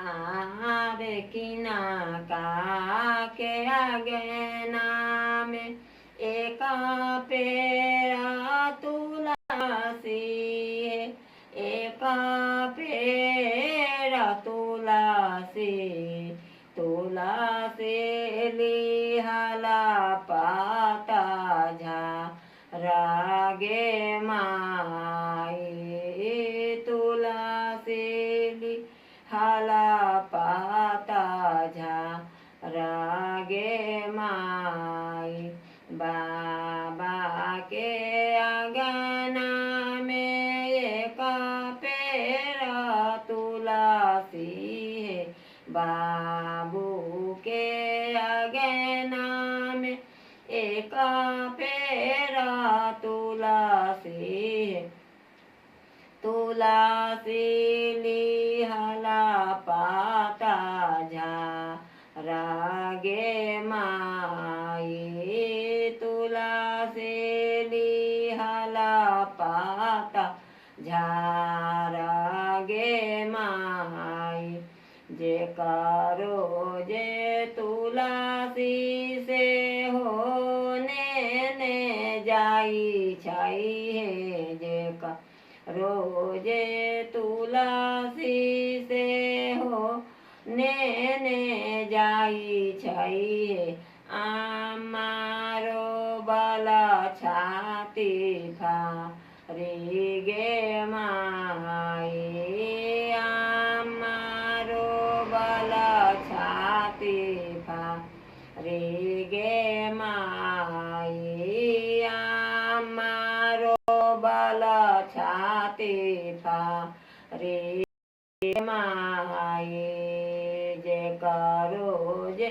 आरे किना का के आगे नाम एका पेरा तुलसी है, एका पेरा तुलसी, तुलसी लिहाला पाता झारागे माई, तुलसी लिहाला पाता झारागे माई। बाबा के आंगना में एका पेरा तुलसी है, बाबू के आंगना में एका पेरा तुलसी है, तुलसी लिहाला पाता झारागे माई, तुलसी लिहाला पाता झारागे माई। जे करो जे तुलसी से होने ने जाई छाई है, जे रोजे तुलसी से हो ने जाई छई है। आमारो बला छाती फारी गे माई, आमारो बला छाती फारी गे माई, आमारो बला छाती फारी माई। जे करो जे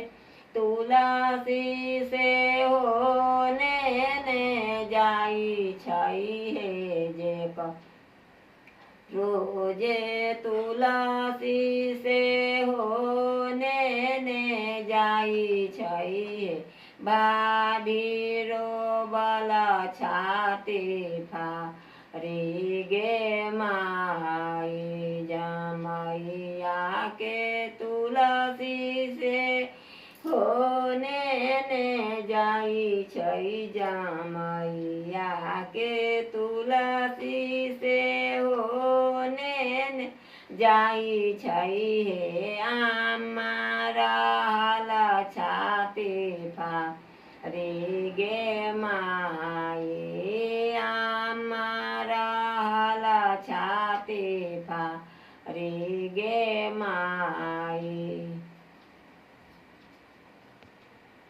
तुलसी से होने ने जाई छई है, जे रोजे तुलसी से होने ने जाई छई है। भाभी रो बला छाती फारी गे माई, जमैया के तुलसी से होने ने जाई छई, जमैया के तुलसी से होने ने जाई छई है। आमारा हाला छाती फारी गे माई, आमारा हाला छाती फारी गे माई।